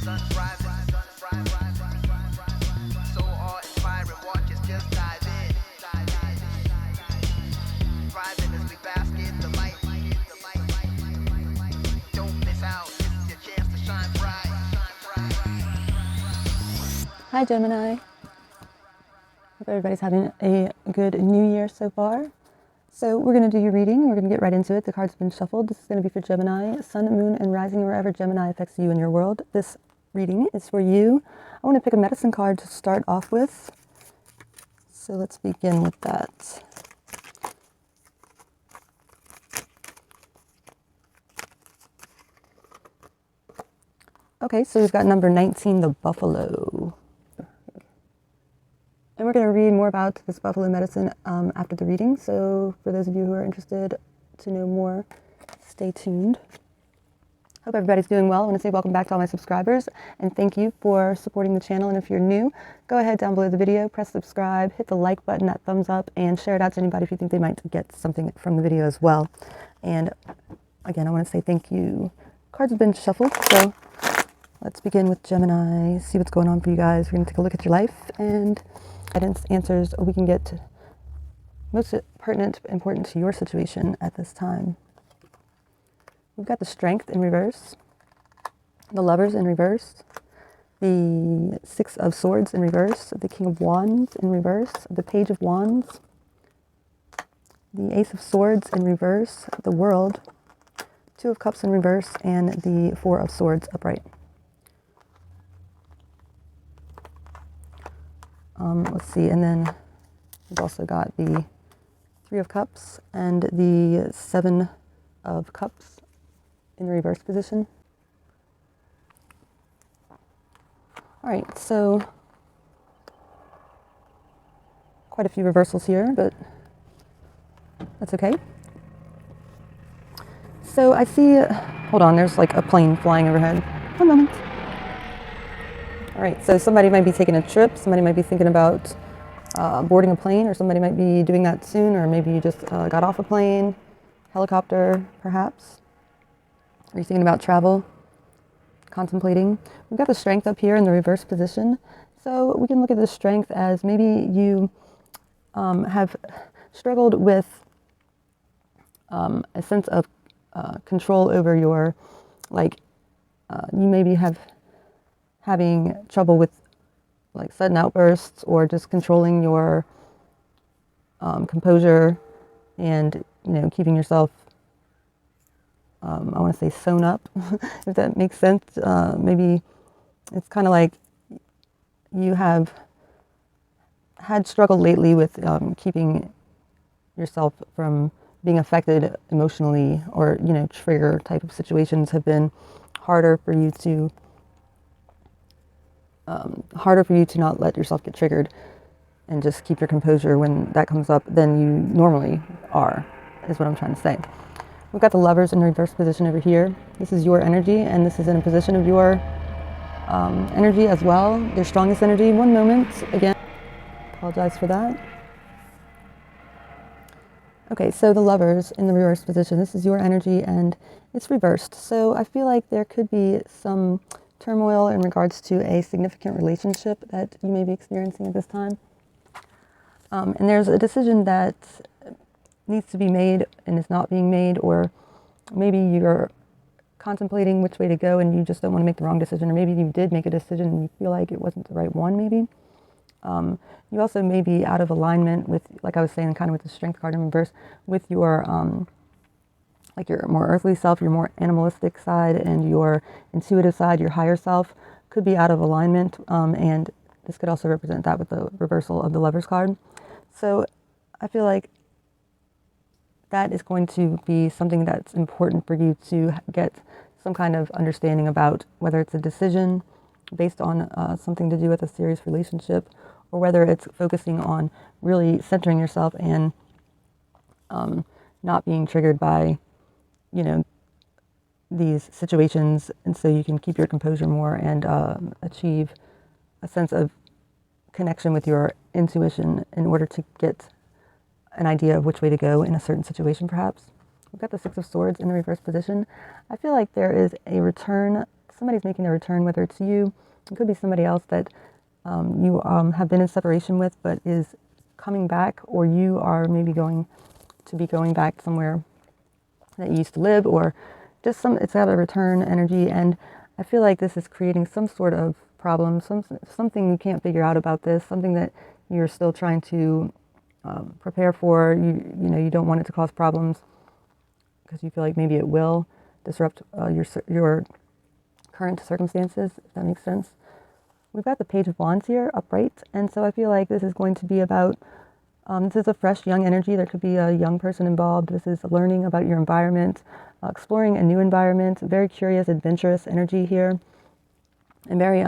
So awe-inspiring, watch us just dive in. Thriving as we bask in the light. Don't miss out, this is your chance to shine bright. Hi Gemini. Hope everybody's having a good new year so far. So we're going to do your reading. We're going to get right into it. The cards have been shuffled. This is going to be for Gemini, Sun, Moon, and Rising, wherever Gemini affects you in your world. This reading is for you. I want to pick a medicine card to start off with. So let's begin with that. Okay, so we've got number 19, the buffalo. And we're going to read more about this buffalo medicine after the reading. So for those of you who are interested to know more, stay tuned. Hope everybody's doing well. I want to say welcome back to all my subscribers and thank you for supporting the channel. And if you're new, go ahead down below the video, press subscribe, hit the like button, that thumbs up, and share it out to anybody if you think they might get something from the video as well. And again, I want to say thank you. Cards have been shuffled, so let's begin with Gemini, see what's going on for you guys. We're going to take a look at your life and guidance answers we can get most pertinent, important to your situation at this time. We've got the Strength in reverse, the Lovers in reverse, the Six of Swords in reverse, the King of Wands in reverse, the Page of Wands, the Ace of Swords in reverse, the World, Two of Cups in reverse, and the Four of Swords upright. Let's see, and then we've also got the Three of Cups and the Seven of Cups in the reverse position. All right, so quite a few reversals here, but that's okay. So I see, hold on, there's like a plane flying overhead. One moment. All right, so somebody might be taking a trip, somebody might be thinking about boarding a plane, or somebody might be doing that soon, or maybe you just got off a plane, helicopter perhaps. Are you thinking about travel, contemplating? We've got the Strength up here in the reverse position. So we can look at the Strength as maybe you have struggled with a sense of control over your, you maybe having trouble with like sudden outbursts or just controlling your composure and, keeping yourself, I want to say sewn up, if that makes sense. Maybe it's kind of like you have had struggled lately with keeping yourself from being affected emotionally, or, trigger type of situations have been harder for you to not let yourself get triggered and just keep your composure when that comes up than you normally are, is what I'm trying to say. We've got the Lovers in reverse position over here. This is your energy, and this is in a position of your energy as well, your strongest energy. One moment, again, apologize for that. Okay, so the Lovers in the reverse position, this is your energy and it's reversed. So I feel like there could be some turmoil in regards to a significant relationship that you may be experiencing at this time. And there's a decision that needs to be made and is not being made, or maybe you're contemplating which way to go and you just don't want to make the wrong decision, or maybe you did make a decision and you feel like it wasn't the right one maybe. You also may be out of alignment with, like I was saying, kind of with the Strength card in reverse, with your like your more earthly self, your more animalistic side, and your intuitive side, your higher self, could be out of alignment. And this could also represent that with the reversal of the Lovers card. So I feel like that is going to be something that's important for you to get some kind of understanding about, whether it's a decision based on something to do with a serious relationship, or whether it's focusing on really centering yourself and not being triggered by, these situations, and so you can keep your composure more and achieve a sense of connection with your intuition in order to get an idea of which way to go in a certain situation perhaps. We've got the Six of Swords in the reverse position. I feel like there is a return somebody's making a return, whether it's you, it could be somebody else that you have been in separation with but is coming back, or you are maybe going to be going back somewhere that you used to live, or just it's got a return energy. And I feel like this is creating some sort of problem, something you can't figure out about this, something that you're still trying to prepare for. You know, you don't want it to cause problems because you feel like maybe it will disrupt your current circumstances, if that makes sense. We've got the Page of Wands here, upright, and so I feel like this is going to be about, this is a fresh, young energy. There could be a young person involved. This is learning about your environment, exploring a new environment, very curious, adventurous energy here, and very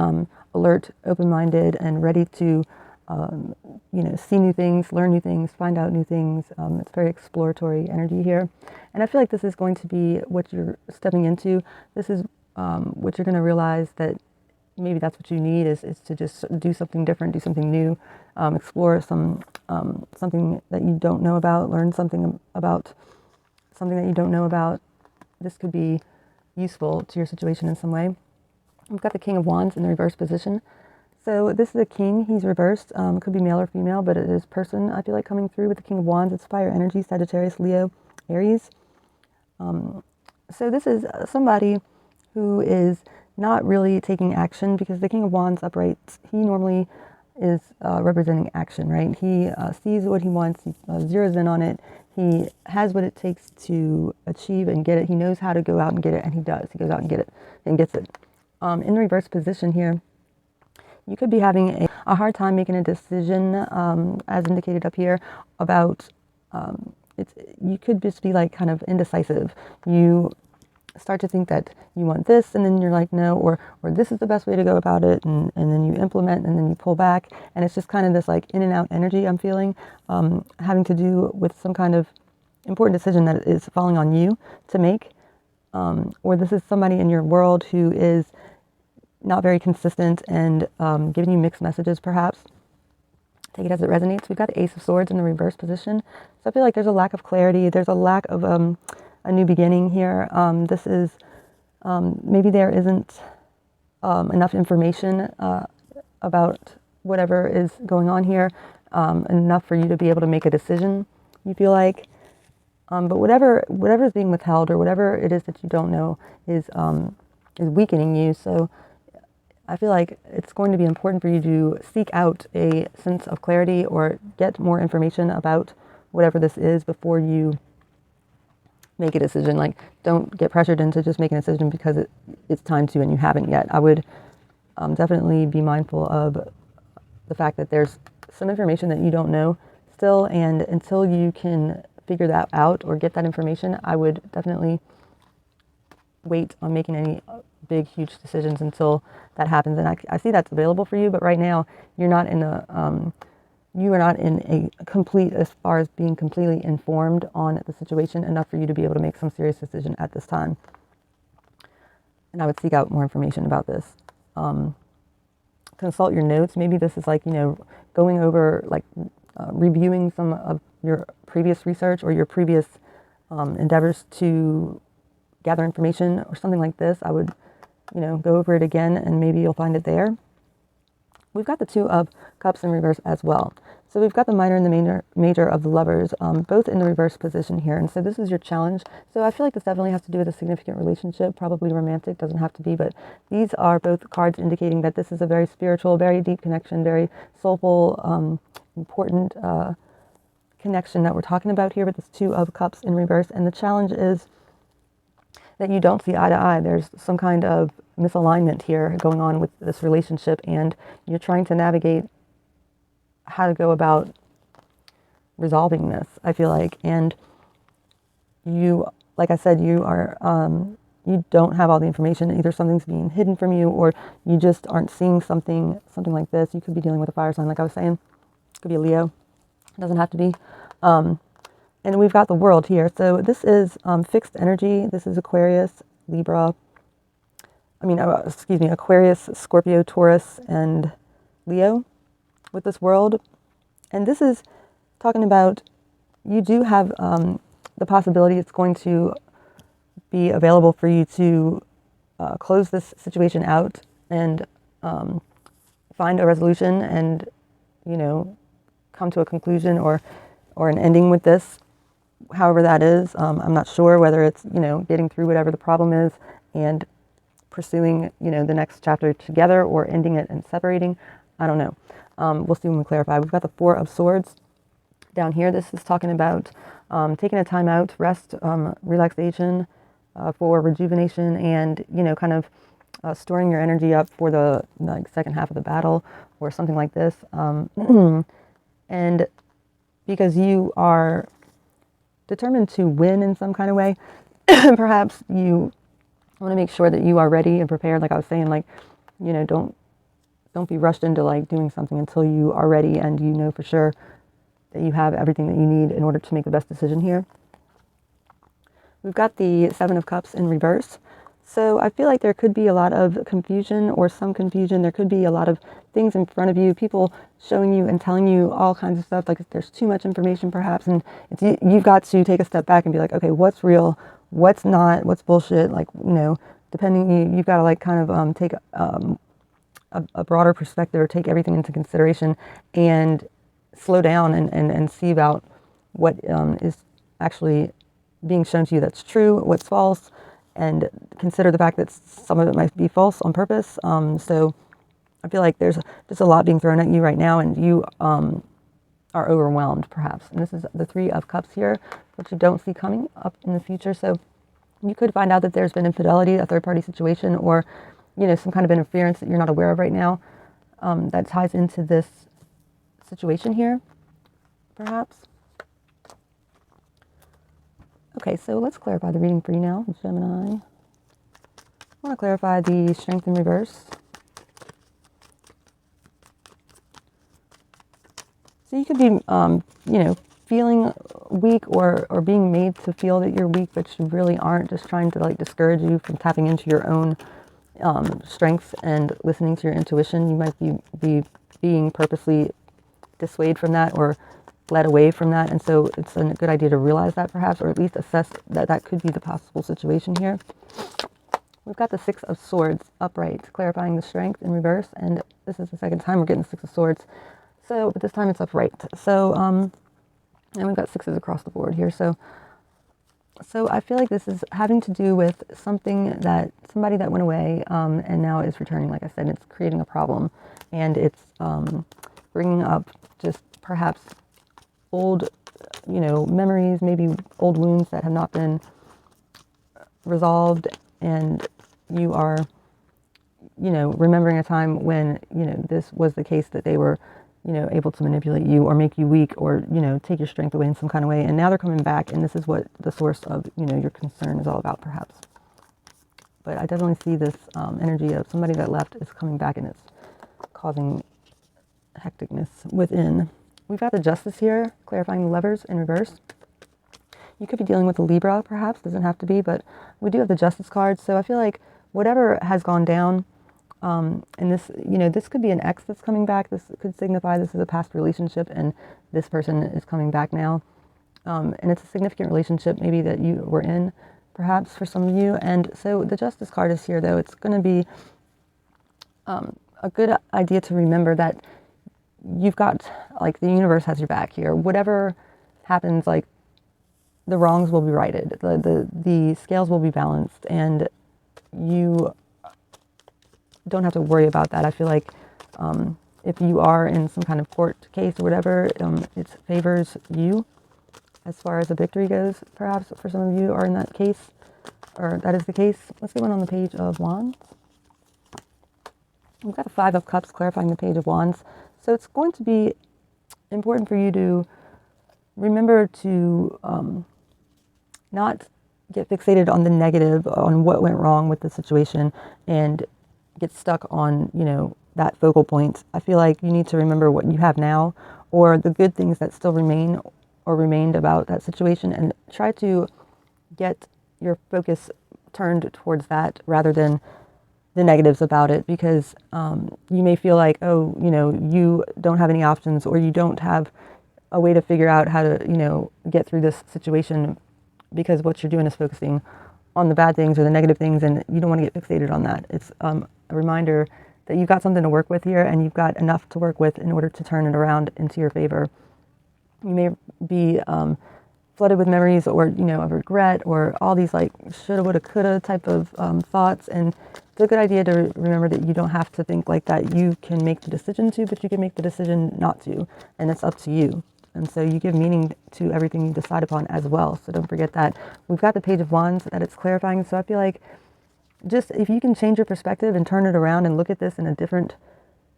alert, open-minded, and ready to, you know, see new things, learn new things, find out new things. It's very exploratory energy here. And I feel like this is going to be what you're stepping into. This is what you're going to realize that maybe that's what you need is to just do something different, do something new, explore something that you don't know about, learn something about something that you don't know about. This could be useful to your situation in some way. We've got the King of Wands in the reverse position. So this is a king. He's reversed. It could be male or female, but it is person, I feel like, coming through with the King of Wands. It's fire energy, Sagittarius, Leo, Aries. So this is somebody who is not really taking action, because the King of Wands upright, he normally is representing action, right? He sees what he wants, he zeroes in on it, he has what it takes to achieve and get it, he knows how to go out and get it, and he does. He goes out and get it and gets it. In the reverse position here, you could be having a hard time making a decision, as indicated up here, about, you could just be like kind of indecisive. You start to think that you want this, and then you're like, no, or this is the best way to go about it, and then you implement, and then you pull back, and it's just kind of this like in and out energy I'm feeling, having to do with some kind of important decision that is falling on you to make, or this is somebody in your world who is not very consistent and giving you mixed messages perhaps. Take it as it resonates. We've got the Ace of Swords in the reverse position. So I feel like there's a lack of clarity. There's a lack of a new beginning here. This is, maybe there isn't enough information about whatever is going on here, enough for you to be able to make a decision, you feel like. But whatever is being withheld, or whatever it is that you don't know, is weakening you. So I feel like it's going to be important for you to seek out a sense of clarity, or get more information about whatever this is before you make a decision. Like, don't get pressured into just making a decision because it's time to and you haven't yet. I would definitely be mindful of the fact that there's some information that you don't know still, and until you can figure that out or get that information, I would definitely wait on making any big, huge decisions until that happens. And I see that's available for you, but right now you're not in you are not in a complete, as far as being completely informed on the situation, enough for you to be able to make some serious decision at this time. And I would seek out more information about this. Consult your notes. Maybe this is like, you know, going over, like reviewing some of your previous research or your previous endeavors to gather information or something like this. I would, you know, go over it again, and maybe you'll find it there. We've got the Two of Cups in reverse as well. So we've got the minor and the major of the Lovers, both in the reverse position here. And so this is your challenge. So I feel like this definitely has to do with a significant relationship, probably romantic, doesn't have to be, but these are both cards indicating that this is a very spiritual, very deep connection, very soulful, important connection that we're talking about here with this Two of Cups in reverse. And the challenge is that you don't see eye to eye. There's some kind of misalignment here going on with this relationship, and you're trying to navigate how to go about resolving this, I feel like. And you, like I said, you are, you don't have all the information. Either something's being hidden from you, or you just aren't seeing something like this. You could be dealing with a fire sign, like I was saying. It could be a Leo. It doesn't have to be. And we've got the World here. So this is fixed energy. This is Aquarius, Libra. Aquarius, Scorpio, Taurus, and Leo with this World. And this is talking about, you do have the possibility it's going to be available for you to close this situation out and find a resolution and, you know, come to a conclusion or an ending with this, however that is. I'm not sure whether it's, you know, getting through whatever the problem is and pursuing, you know, the next chapter together or ending it and separating. I don't know. We'll see when we clarify. We've got the Four of Swords down here. This is talking about taking a time out, rest, relaxation, for rejuvenation, and, you know, kind of storing your energy up for the like second half of the battle or something like this. And because you are determined to win in some kind of way, perhaps you want to make sure that you are ready and prepared. Like I was saying, like, you know, don't be rushed into like doing something until you are ready and you know for sure that you have everything that you need in order to make the best decision here. We've got the Seven of Cups in reverse. So I feel like there could be a lot of confusion or some confusion. There could be a lot of things in front of you, people showing you and telling you all kinds of stuff. Like there's too much information perhaps, and you've got to take a step back and be like, okay, what's real? What's not? What's bullshit? Like, you know, depending, you've got to like kind of take a broader perspective or take everything into consideration and slow down and see about what is actually being shown to you that's true, what's false, and consider the fact that some of it might be false on purpose. So I feel like there's just a lot being thrown at you right now, and you are overwhelmed perhaps. And this is the Three of Cups here, which you don't see coming up in the future. So you could find out that there's been infidelity, a third-party situation, or, you know, some kind of interference that you're not aware of right now that ties into this situation here, perhaps. Okay, so let's clarify the reading for you now, Gemini. I want to clarify the Strength in reverse. So you could be, you know, feeling weak or being made to feel that you're weak, but you really aren't, just trying to like discourage you from tapping into your own strengths and listening to your intuition. You might be being purposely dissuaded from that or led away from that, and so it's a good idea to realize that perhaps, or at least assess that that could be the possible situation here. We've got the Six of Swords upright, clarifying the Strength in reverse, and this is the second time we're getting the Six of Swords. So, but this time it's upright. So, and we've got sixes across the board here. So I feel like this is having to do with somebody that went away and now is returning. Like I said, it's creating a problem, and it's bringing up just perhaps old, you know, memories, maybe old wounds that have not been resolved, and you are, you know, remembering a time when, you know, this was the case, that they were, you know, able to manipulate you or make you weak or, you know, take your strength away in some kind of way, and now they're coming back, and this is what the source of, you know, your concern is all about perhaps. But I definitely see this energy of somebody that left is coming back, and it's causing hecticness within. We've got the Justice here, clarifying the Lovers in reverse. You could be dealing with a Libra, perhaps. Doesn't have to be, but we do have the Justice card. So I feel like whatever has gone down, and this, you know, this could be an ex that's coming back. This could signify this is a past relationship, and this person is coming back now. And it's a significant relationship maybe that you were in, perhaps for some of you. And so the Justice card is here, though. It's going to be a good idea to remember that you've got, like, the universe has your back here. Whatever happens, like, the wrongs will be righted. The scales will be balanced, and you don't have to worry about that. I feel like if you are in some kind of court case or whatever, it favors you as far as a victory goes, perhaps, for some of you are in that case, or that is the case. Let's get one on the Page of Wands. We've got the Five of Cups, clarifying the Page of Wands. So it's going to be important for you to remember to not get fixated on the negative, on what went wrong with the situation, and get stuck on, you know, that focal point. I feel like you need to remember what you have now, or the good things that still remain or remained about that situation, and try to get your focus turned towards that rather than the negatives about it, because you may feel like, oh, you know, you don't have any options, or you don't have a way to figure out how to, you know, get through this situation, because what you're doing is focusing on the bad things or the negative things, and you don't want to get fixated on that. It's a reminder that you've got something to work with here, and you've got enough to work with in order to turn it around into your favor. You may be flooded with memories or, of regret or all these like shoulda, woulda, coulda type of thoughts. And it's a good idea to remember that you don't have to think like that. You can make the decision to, but you can make the decision not to, and it's up to you. And so you give meaning to everything you decide upon as well. So don't forget that. We've got the Page of Wands that it's clarifying. So I feel like just if you can change your perspective and turn it around and look at this in a different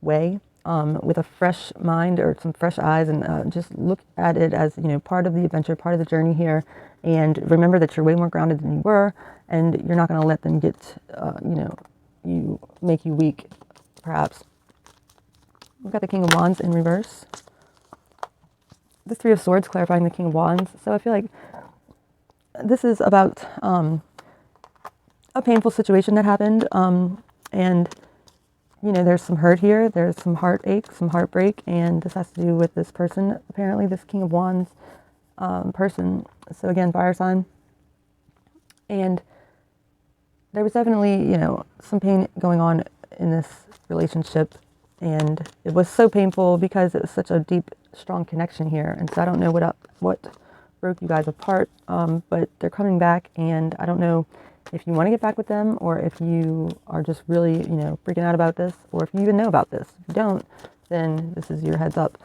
way, with a fresh mind or some fresh eyes, and just look at it as, part of the adventure, part of the journey here. And remember that you're way more grounded than you were, and you're not going to let them get, make you weak, perhaps. We've got the King of Wands in reverse. The Three of Swords clarifying the King of Wands. So I feel like this is about a painful situation that happened, and there's some hurt here, there's some heartache, some heartbreak, and this has to do with this person, apparently this King of Wands person. So again, fire sign. And there was definitely, some pain going on in this relationship, and it was so painful because it was such a deep, strong connection here. And so I don't know what broke you guys apart, but they're coming back, and I don't know if you want to get back with them, or if you are just really, freaking out about this, or if you even know about this. If you don't, then this is your heads up.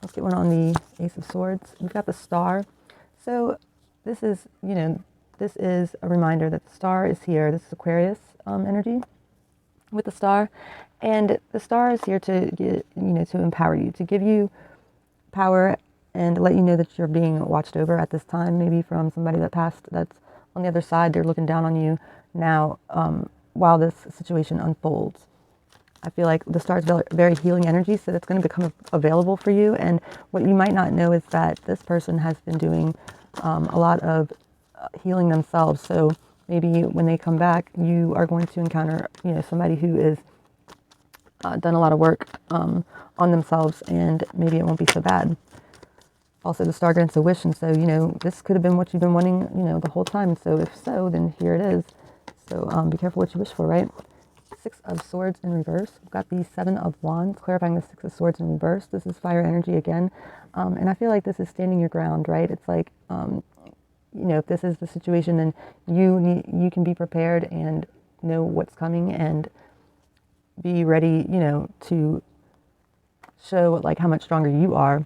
Let's get one on the Ace of Swords. We've got the Star. So this is, this is a reminder that the Star is here. This is Aquarius energy with the Star. And the Star is here to get, to empower you, to give you power and let you know that you're being watched over at this time, maybe from somebody that passed that's on the other side. They're looking down on you now while this situation unfolds. I feel like the Star is very healing energy, so that's going to become available for you. And what you might not know is that this person has been doing a lot of healing themselves. So maybe when they come back, you are going to encounter, somebody who is done a lot of work on themselves, and maybe it won't be so bad. Also, the Star grants a wish, and so, this could have been what you've been wanting, the whole time. So if so, then here it is. So be careful what you wish for, right? Six of Swords in reverse. We've got the Seven of Wands, clarifying the Six of Swords in reverse. This is fire energy again. And I feel like this is standing your ground, right? It's like, if this is the situation, then you can be prepared and know what's coming and be ready, to show like how much stronger you are.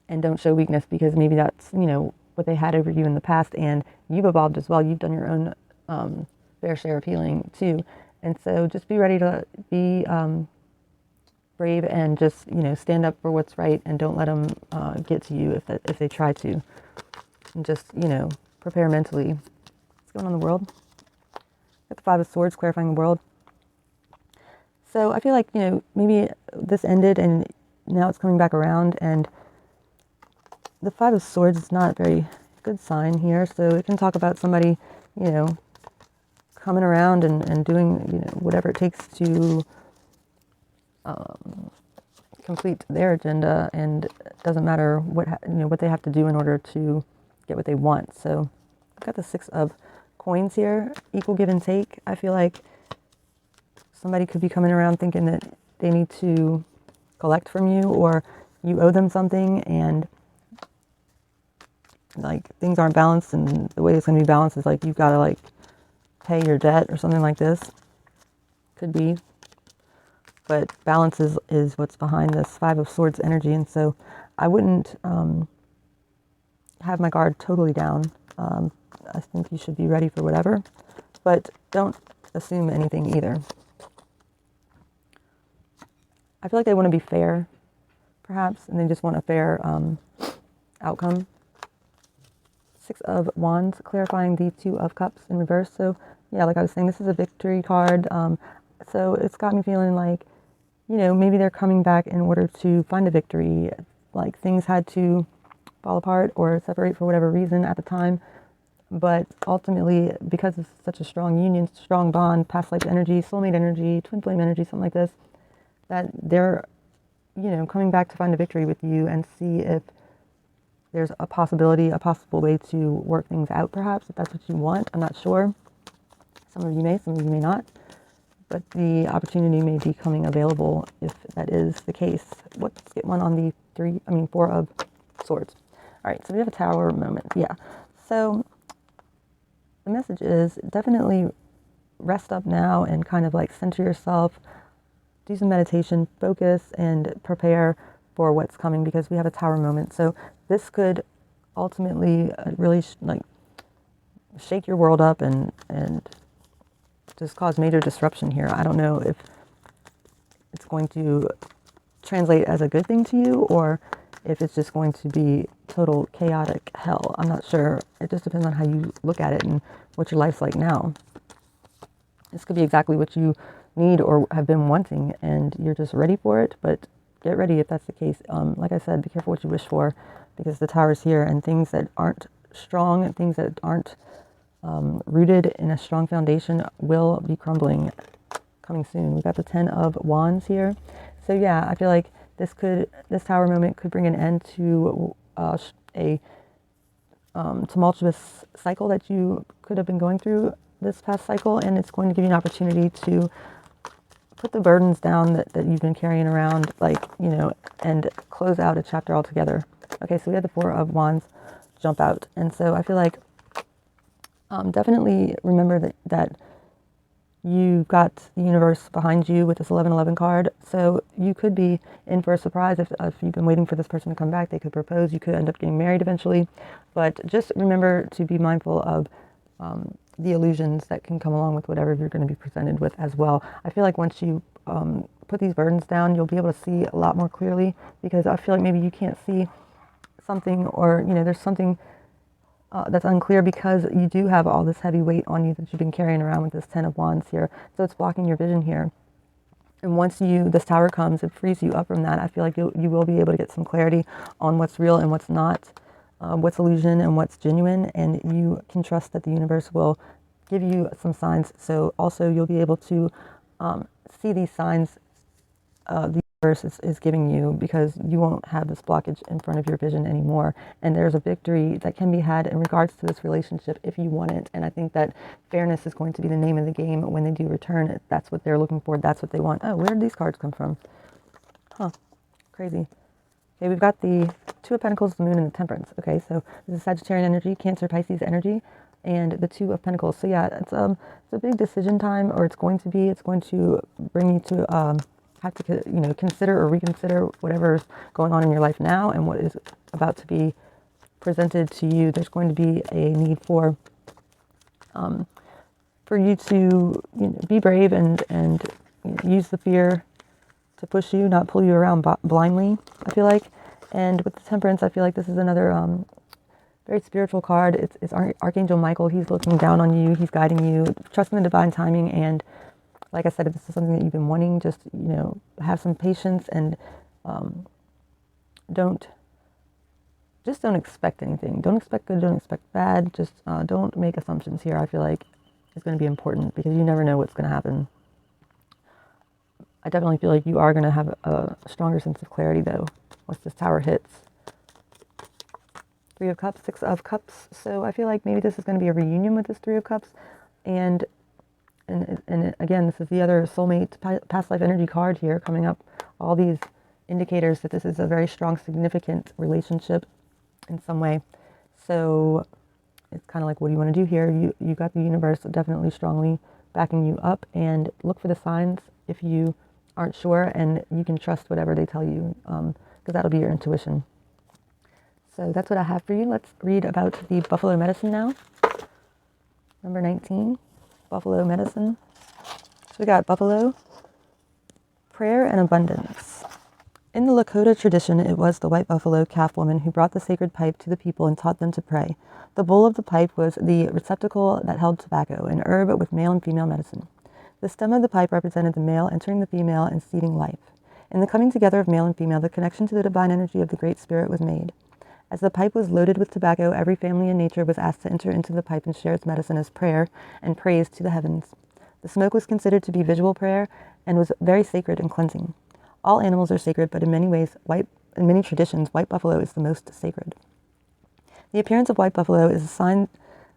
And don't show weakness, because maybe that's, what they had over you in the past, and you've evolved as well. You've done your own fair share of healing too. And so just be ready to be brave and just, stand up for what's right, and don't let them get to you if they try to. And just, prepare mentally. What's going on in the world? Got the Five of Swords clarifying the world. So I feel like, maybe this ended and now it's coming back around, and the Five of Swords is not a very good sign here. So it can talk about somebody, coming around and doing, whatever it takes to complete their agenda, and it doesn't matter what they have to do in order to get what they want. So I've got the Six of Coins here, equal give and take. I feel like somebody could be coming around thinking that they need to collect from you, or you owe them something, and like things aren't balanced, and the way it's going to be balanced is like you've got to like pay your debt or something like this. Could be. But balance is what's behind this Five of Swords energy, and so I wouldn't have my guard totally down. I think you should be ready for whatever, but don't assume anything either. I feel like they want to be fair, perhaps, and they just want a fair outcome. Six of Wands, clarifying the Two of Cups in reverse. So, yeah, like I was saying, this is a victory card. So it's got me feeling like, maybe they're coming back in order to find a victory. Like things had to fall apart or separate for whatever reason at the time. But ultimately, because it's such a strong union, strong bond, past life energy, soulmate energy, twin flame energy, something like this, that they're, coming back to find a victory with you and see if there's a possible way to work things out, perhaps, if that's what you want. I'm not sure. Some of you may, some of you may not. But the opportunity may be coming available if that is the case. Let's get one on the Four of Swords. All right, so we have a Tower moment. Yeah. So the message is definitely rest up now and kind of like center yourself, do some meditation, focus, and prepare for what's coming, because we have a Tower moment. So this could ultimately really shake your world up and just cause major disruption here. I don't know if it's going to translate as a good thing to you or if it's just going to be total chaotic hell. I'm not sure. It just depends on how you look at it and what your life's like now. This could be exactly what you need or have been wanting, and you're just ready for it, but get ready if that's the case. Like I said, be careful what you wish for, because the Tower's here, and things that aren't strong and things that aren't rooted in a strong foundation will be crumbling coming soon. We've got the 10 of Wands here. So yeah, I feel like this Tower moment could bring an end to a tumultuous cycle that you could have been going through this past cycle, and it's going to give you an opportunity to put the burdens down that you've been carrying around, and close out a chapter altogether. Okay, so we had the Four of Wands jump out, and so I feel like definitely remember that you've got the universe behind you with this 1111 card. So you could be in for a surprise if you've been waiting for this person to come back. They could propose. You could end up getting married eventually. But just remember to be mindful of the illusions that can come along with whatever you're going to be presented with as well. I feel like once you put these burdens down, you'll be able to see a lot more clearly, because I feel like maybe you can't see something, or there's something that's unclear because you do have all this heavy weight on you that you've been carrying around with this 10 of Wands here. So it's blocking your vision here. And once this Tower comes, it frees you up from that. I feel like you will be able to get some clarity on what's real and what's not, what's illusion and what's genuine, and you can trust that the universe will give you some signs. So also you'll be able to see these signs the universe is giving you, because you won't have this blockage in front of your vision anymore. And there's a victory that can be had in regards to this relationship if you want it. And I think that fairness is going to be the name of the game when they do return. That's what they're looking for. That's what they want. Oh, where did these cards come from? Huh, crazy. Okay, we've got the Two of Pentacles, the Moon, and the Temperance. Okay, so this is Sagittarian energy, Cancer, Pisces energy, and the Two of Pentacles. So yeah, it's a big decision time, or it's going to bring you to have to consider or reconsider whatever's going on in your life now and what is about to be presented to you. There's going to be a need for you to be brave and use the fear to push you, not pull you around blindly, I feel like. And with the Temperance, I feel like this is another very spiritual card. It's Archangel Michael. He's looking down on you. He's guiding you. Trust in the divine timing. And like I said, if this is something that you've been wanting, just, have some patience, and don't expect anything. Don't expect good, don't expect bad. Just don't make assumptions here. I feel like it's going to be important, because you never know what's going to happen. I definitely feel like you are going to have a stronger sense of clarity, though, once this Tower hits. Three of Cups, Six of Cups. So I feel like maybe this is going to be a reunion with this Three of Cups. And again, this is the other soulmate past life energy card here coming up. All these indicators that this is a very strong, significant relationship in some way. So it's kind of like, what do you want to do here? You got the universe definitely strongly backing you up, and look for the signs if you aren't sure, and you can trust whatever they tell you, because that'll be your intuition. So that's what I have for you. Let's read about the Buffalo Medicine now. Number 19. Buffalo Medicine. So we got Buffalo, Prayer and Abundance. In the Lakota tradition, it was the white buffalo calf woman who brought the sacred pipe to the people and taught them to pray. The bowl of the pipe was the receptacle that held tobacco, an herb with male and female medicine. The stem of the pipe represented the male entering the female and seeding life. In the coming together of male and female, the connection to the divine energy of the Great Spirit was made. As the pipe was loaded with tobacco, every family in nature was asked to enter into the pipe and share its medicine as prayer and praise to the heavens. The smoke was considered to be visual prayer and was very sacred and cleansing. All animals are sacred, but in many ways, in many traditions, white buffalo is the most sacred. The appearance of white buffalo is a sign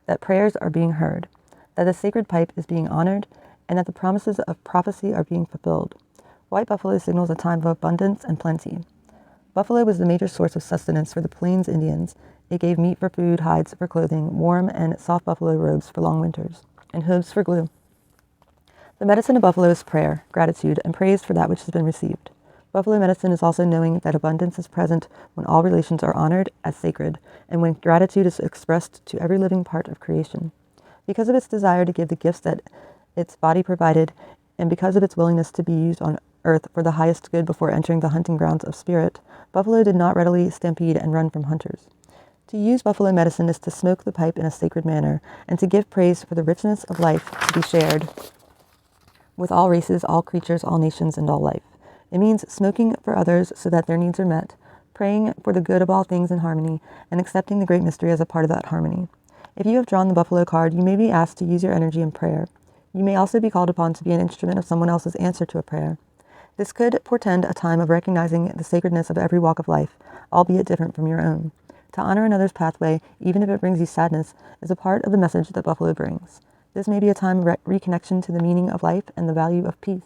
that prayers are being heard, that the sacred pipe is being honored, and that the promises of prophecy are being fulfilled. White buffalo signals a time of abundance and plenty. Buffalo was the major source of sustenance for the Plains Indians. It gave meat for food, hides for clothing, warm and soft buffalo robes for long winters, and hooves for glue. The medicine of buffalo is prayer, gratitude, and praise for that which has been received. Buffalo medicine is also knowing that abundance is present when all relations are honored as sacred, and when gratitude is expressed to every living part of creation. Because of its desire to give the gifts that its body provided, and because of its willingness to be used on earth for the highest good before entering the hunting grounds of spirit, buffalo did not readily stampede and run from hunters. To use buffalo medicine is to smoke the pipe in a sacred manner, and to give praise for the richness of life to be shared with all races, all creatures, all nations, and all life. It means smoking for others so that their needs are met, praying for the good of all things in harmony, and accepting the great mystery as a part of that harmony. If you have drawn the buffalo card, you may be asked to use your energy in prayer. You may also be called upon to be an instrument of someone else's answer to a prayer. This could portend a time of recognizing the sacredness of every walk of life, albeit different from your own. To honor another's pathway, even if it brings you sadness, is a part of the message that buffalo brings. This may be a time of reconnection to the meaning of life and the value of peace.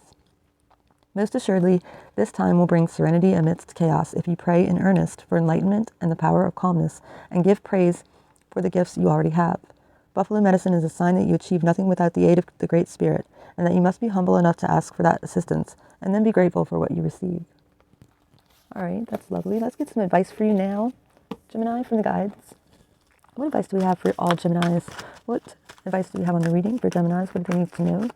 Most assuredly, this time will bring serenity amidst chaos if you pray in earnest for enlightenment and the power of calmness, and give praise for the gifts you already have. Buffalo medicine is a sign that you achieve nothing without the aid of the Great Spirit, and that you must be humble enough to ask for that assistance, and then be grateful for what you receive. All right, that's lovely. Let's get some advice for you now, Gemini, from the guides. What advice do we have for all Geminis? What advice do we have on the reading for Geminis? What do they need to know?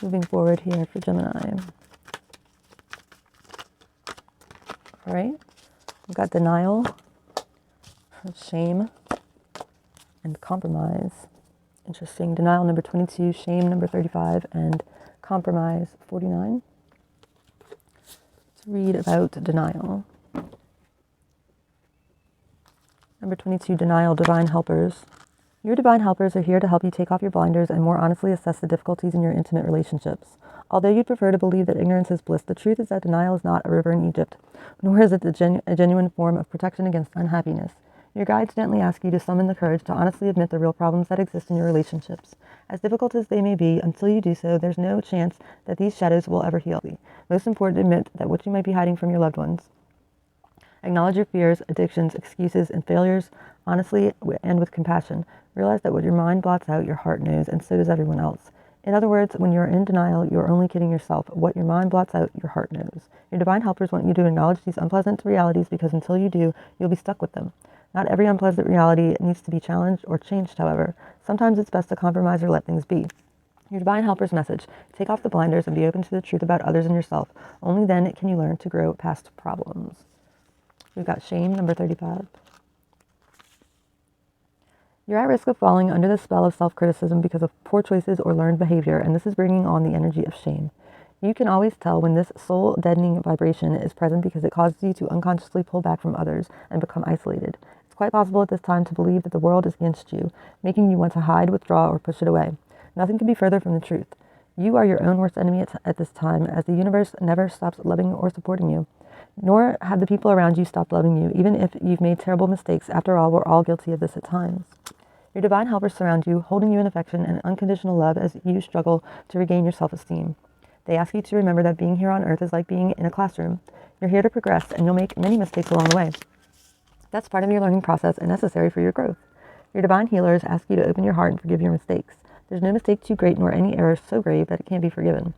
Moving forward here for Gemini. All right, we've got denial, shame, and compromise. Interesting. Denial number 22, shame number 35, and compromise 49. Let's read about denial. Number 22, denial, divine helpers. Your divine helpers are here to help you take off your blinders and more honestly assess the difficulties in your intimate relationships. Although you'd prefer to believe that ignorance is bliss, the truth is that denial is not a river in Egypt, nor is it a genuine form of protection against unhappiness. Your guides gently ask you to summon the courage to honestly admit the real problems that exist in your relationships. As difficult as they may be, until you do so, there's no chance that these shadows will ever heal. Most important, admit that what you might be hiding from your loved ones. Acknowledge your fears, addictions, excuses, and failures honestly and with compassion. Realize that what your mind blots out, your heart knows, and so does everyone else. In other words, when you're in denial, you're only kidding yourself. What your mind blots out, your heart knows. Your divine helpers want you to acknowledge these unpleasant realities because until you do, you'll be stuck with them. Not every unpleasant reality needs to be challenged or changed, however. Sometimes it's best to compromise or let things be. Your divine helper's message: take off the blinders and be open to the truth about others and yourself. Only then can you learn to grow past problems. We've got shame, number 35. You're at risk of falling under the spell of self-criticism because of poor choices or learned behavior, and this is bringing on the energy of shame. You can always tell when this soul-deadening vibration is present because it causes you to unconsciously pull back from others and become isolated. It's quite possible at this time to believe that the world is against you, making you want to hide, withdraw, or push it away. Nothing can be further from the truth. You are your own worst enemy at this time, as the universe never stops loving or supporting you. Nor have the people around you stopped loving you, even if you've made terrible mistakes. After all, we're all guilty of this at times. Your divine helpers surround you, holding you in affection and unconditional love as you struggle to regain your self-esteem. They ask you to remember that being here on earth is like being in a classroom. You're here to progress, and you'll make many mistakes along the way. That's part of your learning process and necessary for your growth. Your divine healers ask you to open your heart and forgive your mistakes. There's no mistake too great nor any error so grave that it can't be forgiven.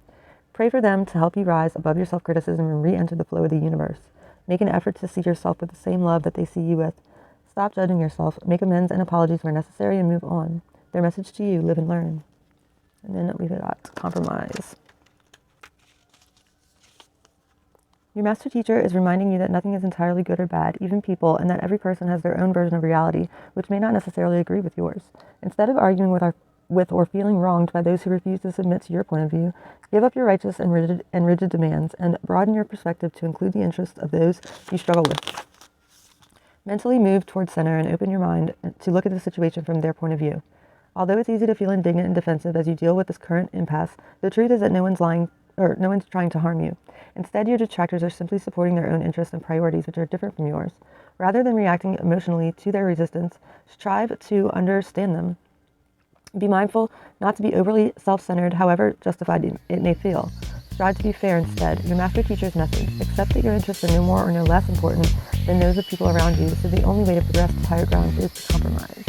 Pray for them to help you rise above your self-criticism and re-enter the flow of the universe. Make an effort to see yourself with the same love that they see you with. Stop judging yourself, make amends and apologies where necessary, and move on. Their message to you: live and learn. And then we've got compromise. Your master teacher is reminding you that nothing is entirely good or bad, even people, and that every person has their own version of reality, which may not necessarily agree with yours. Instead of arguing with or feeling wronged by those who refuse to submit to your point of view, give up your righteous and rigid demands, and broaden your perspective to include the interests of those you struggle with. Mentally move towards center and open your mind to look at the situation from their point of view. Although it's easy to feel indignant and defensive as you deal with this current impasse, the truth is that no one's trying to harm you. Instead, your detractors are simply supporting their own interests and priorities, which are different from yours. Rather than reacting emotionally to their resistance, strive to understand them. Be mindful not to be overly self-centered, however justified it may feel. Strive to be fair instead. Your master teacher's message: accept that your interests are no more or no less important than those of people around you, so the only way to progress to higher ground is to compromise.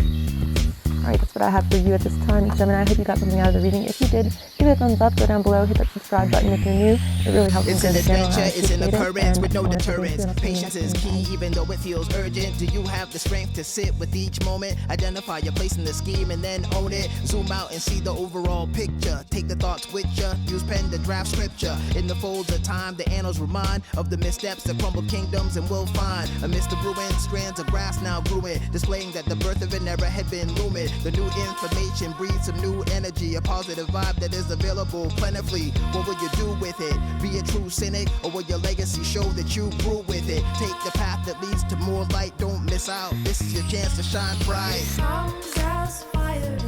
Alright, that's what I have for you at this time, Gemini. I hope you got something out of the reading. If you did, give it a thumbs up, go down below, hit that subscribe button if you're new. It really helps me It's grow an the channel. adventure, it's an occurrence with no And I deterrence. wanna say thank you, and I'll see you Patience is next time. key, even though it feels urgent. Do you have the strength to sit with each moment? Identify your place in the scheme and then own it. Zoom out and see the overall picture. Take the thoughts with ya. Use pen to draft scripture. In the folds of time, the annals remind of the missteps that crumbled kingdoms, and we'll find amidst the ruins, strands of grass now growing, displaying that the birth of an era had been looming. The new information breeds some new energy, a positive vibe that is available plentifully. What will you do with it? Be a true cynic, or will your legacy show that you grew with it? Take the path that leads to more light, don't miss out. This is your chance to shine bright. Comes as fire.